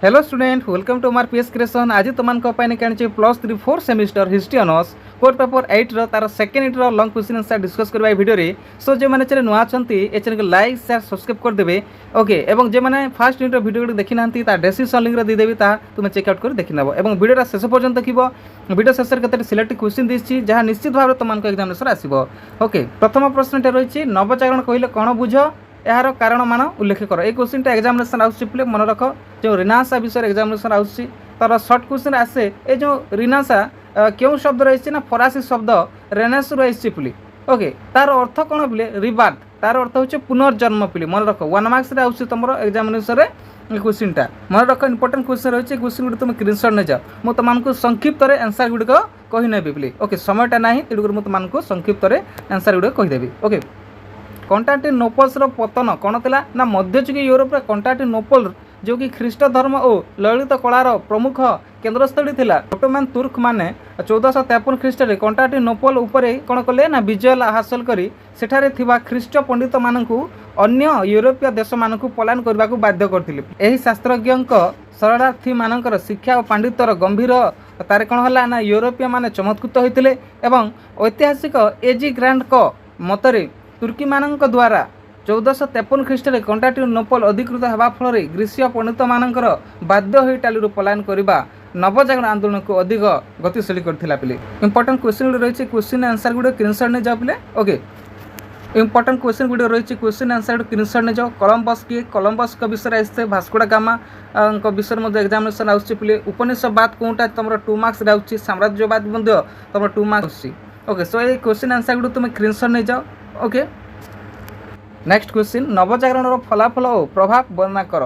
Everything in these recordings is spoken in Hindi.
हेलो स्टूडेंट वेलकम टू मार पीएस क्रिएशन आज तुमको +3 4 semester history honours core paper 8 तार second hitter long question answer discuss करबा वीडियो रे सो जे माने चैनल नुआ छंती ए चैनल को लाइक शेयर सब्सक्राइब कर देबे ओके एवं जे माने फर्स्ट यूनिट वीडियो देखि नांती ता डिस्क्रिप्शन लिंक रे दे देबी ता तुम चेकआउट कर देखि नबो एवं वीडियो शेष पर्यंत देखिबो वीडियो शेष रे कते सिलेक्ट क्वेश्चन दिछि जहा निश्चित भाव तुमको एग्जामिनेशन आसीबो ओके प्रथम प्रश्न टे रहिछि नवजागरण कहिले कोन बुझो यार कारण मान उल्लेख कर ये क्वेश्चन एग्जामिनेशन आसुचे मन रख जो रिनासा विषय एग्जामिनेशन आसुची तार सर्ट क्वेश्चन आसे ये जो रिनासा क्यों शब्द रही ना फरासी शब्द रेनेस रही पिली ओके तार अर्थ कौन पिले रिबार्थ तार अर्थ हो पुनर्जन्म पिली मन रख 1 मार्क्स तुम एग्जामिनेशन क्वेश्चन टा मन रख इंपोर्टेंट क्वेश्चन रही क्वेश्चन गुड तुम स्क्रीनशॉट नहीं जाओ मुझे तुमको संक्षिप्त आंसर गुड़िक कहीने पिली ओके समयटा ना तेणुकर मुझे तुमको संक्षिप्त आंसर गुड़िक कहीदेवी ओके कन्स्टान्टिनोपल्स पतन कौन थी ना मध्ययुगी यूरोप कन्स्टान्टिनोपल जो कि ख्रीष्ट धर्म और ललित कलार प्रमुख केन्द्रस्थली थी ओटोमान तुर्क माने 1453 ख्रीष्ट कन्स्टान्टिनोपल उपरे कौन कले ना विजय हासिल करी सेठारे थिबा ख्रीष्ट पंडित मानकु अन्य यूरोपीय देश मानकु पलायन करने को बाध्य करथिले एही शास्त्रज्ञ शरणार्थी मानकर शिक्षा और पांडितर गंभीर तार कौन है ना यूरोपीय माने चमत्कृत होते एवं ऐतिहासिक एजी ग्रांड को मतरे तुर्की मानक द्वारा 1453 ख्रीष्ट कन्स्टान्टिनोपल अधिकृत होगा फल ग्रीसीय पंडित मानकर बाध्य हो इटाली पलायन करने नवजागरण आंदोलन को अधिक गतिशील करथिला पिले इंपोर्टेंट क्वेश्चन रही क्वेश्चन आंसर गुड स्क्रीनशॉट नहीं जाओ पिले ओके इंपोर्टेंट क्वेश्चन गुड रही क्वेश्चन आंसर स्क्रीनशॉट नहीं जाओ कोलंबस किए कोलंबस का विषय आसते भास्को दा गामा विषय एग्जामिनेशन आसुचे पिले उपनिषदवाद कौटा तुम 2 मार्क्स आउची साम्राज्यवाद तुम 2 मार्क्स ओके सो ये क्वेश्चन आंसर गुड तुम स्क्रीनशॉट नहीं जाओ ओके नेक्स्ट क्वेश्चन नवजागरण फलाफल और प्रभाव वर्णना कर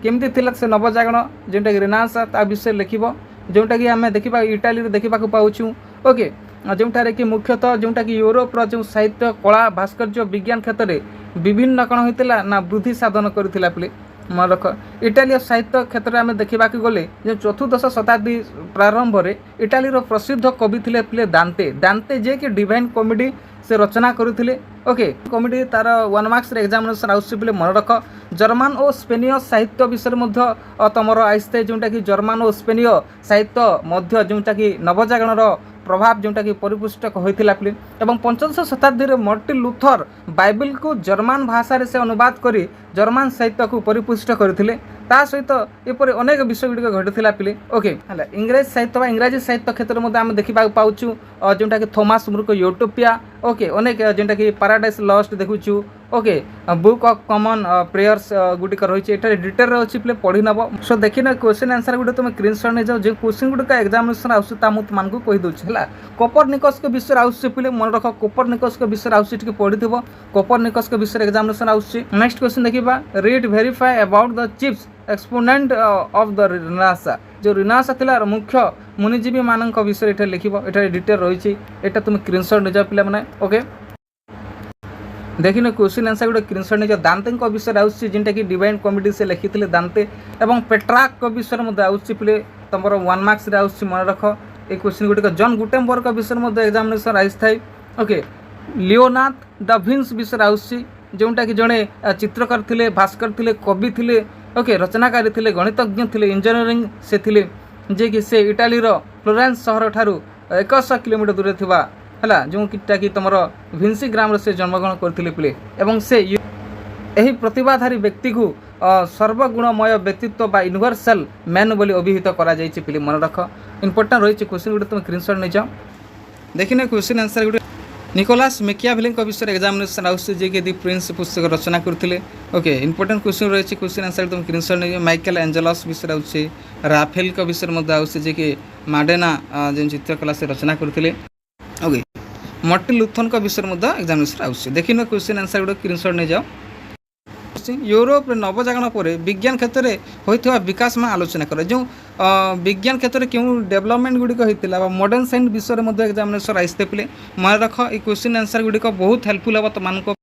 केमती थिला से नवजागरण जोटा कि रिनासा ता विषय लिखिब जोटा कि आम देखा इटाली देखा पाऊँ ओके जोठारे कि मुख्यतः जोटा कि यूरोपर जो साहित्य कला भास्कर्य विज्ञान क्षेत्र में विभिन्न कौन होता ना वृद्धि साधन करथिला पिले मन रख इटाली साहित्य क्षेत्र में आम देखा गले जो चतुर्दश शताब्दी प्रारंभ में इटाली प्रसिद्ध कवि थे पिले दांते दांते जे कि डिवाइन कॉमेडी से रचना करते ओके कॉमेडी तार 1 मार्क्स एग्जामिनेशन आसुचे मन रख जर्मान और स्पेनीय साहित्य विषय तुम आसते जोटा कि जर्मान और स्पेनीय साहित्य जोटा कि नवजागरण प्रभाव जोटा कि परिपुष्ट होता पिले एवं 15 शताब्दी में मार्टिन लूथर बाइबल को जर्मान भाषा से अनुवाद करी जर्मान साहित्य को परिपुष्ट करते ता सहित एपरी अनेक विषय गुड़िक घटीला पिले ओके है इंग्रेज साहित्य इंग्राजी साहित्य क्षेत्र में आम देखा पाऊँ जोटा कि थॉमस मुर्क यूटोपिया ओके अनेक जोटा कि पैराडाइज लस्ट देखु okay book of common prayers गुड़िक रही है डिटेल अच्छी पे पढ़ी नब सो देखी ना क्वेश्चन आंसर गुटे तुम स्क्रीनशॉट नहीं जाओ जो क्वेश्चन गुड़िक एग्जामिनेशन आसूँ तुमको कहीदे है कोपरनिकस के विषय आसूँ पिले मन रख कोपरनिकस के विषय आसूँ पढ़ी थो कोपरनिकस के विषय एग्जामिनेशन आसूँ नेक्स्ट क्वेश्चन देखा read verify about the chief exponent of the Renaissance जो रिनासा थिला मुख्य मुनिजीवी मान विषय ये लिख डिटेल रही है तुम स्क्रीनशॉट नहीं जाओ पे ओके देखिए क्वेश्चन आंसर गोटे स्क्रीनशॉट नहीं जाओ दांते विषय आसूँ जेनटा कि डिवाइन कॉमेडी से लिखी दांते एवं पेट्राक विषय आसूँ पे तुम 1 मार्क्स आसूँ मन रख ये क्वेश्चन गुड़िक जॉन गुटेनबर्ग विषय एग्जामिनेशन आए ओके लियोनार्डो दा विंची विषय आसूँ जोटा कि जड़े चित्रकार थे भास्कर थे कवि थे ओके रचनाकारी थे गणितज्ञ थे इंजीनियरिंग से थे जे कि से इटाली फ्लोरेंस सहर ठारू 100 किलोमीटर दूर थिबा हला जोटा कि तुम विंसी ग्राम से जन्मग्रहण करथिले पिले एवं से यही प्रतिभाधारी व्यक्ति को सर्वगुणमय व्यक्तित्व बा यूनिवर्सल मैन बोली अभिहित करा जायछि पिले मन रख इंपोर्टेंट रही क्वेश्चन गुटे तुम स्क्रीनशॉट नहीं जाओ देखिए क्वेश्चन आंसर गुटे निकोलास मैकियावेली विषय एग्जामिनेशन आसूँ जे कि दि प्रिंस पुस्तक रचना करते ओके इंपोर्टेंट क्वेश्चन रही क्वेश्चन आंसर तुम स्क्रीनशॉट नहीं माइकल एंजेलस विषय आसूँ राफेल विषय आसूँ जे कि माडेना जो चित्रकला से रचना करते ओके मार्टिन लूथर विषय एग्जामिनेशन आसूँ देखिए क्वेश्चन आंसर गोटे स्क्रीनशॉट नहीं जाओ यूरोप नवजागरण पर विज्ञान क्षेत्र में होता विकास में आलोचना कर जो विज्ञान क्षेत्र में क्यों डेवलपमेंट गुड़िक होता मॉडर्न साइंस विषय एग्जामिनेशन आसते पे मन रख ये क्वेश्चन आंसर गुड़िक बहुत हेल्पफुल हम तुमको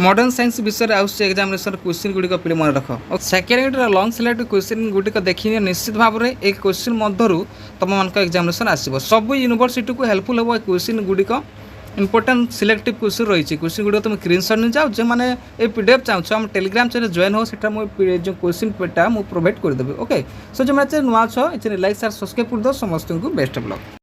मॉडर्न साइंस विषय आसूँ एग्जामिनेशन क्वेश्चन गुड़िक पे मन रख सेकेंड लंग सिलेक्ट क्वेश्चन गुड़िक देखिए निश्चित भाव में एक क्वेश्चन मध्य तुम मान एग्जामिनेशन आसो सब यूनिवर्सिटी को हेल्पफुल हम क्वेश्चन गुड़िक इंपोर्टेंट सिलेक्टिव क्वेश्चन रही क्वेश्चन गुड़ तुम स्क्रीनशॉट नहीं जाओ जो मैंने ये पीडीएफ चाहो आम टेलीग्राम चैनल जॉइन हो सेटा जो क्वेश्चन पेटा मुझे प्रोवाइड करदेवी ओके सो जो मैंने नुआ छो लाइक शेयर सब्सक्राइब कर दो समस्त को बेस्ट ऑफ लक।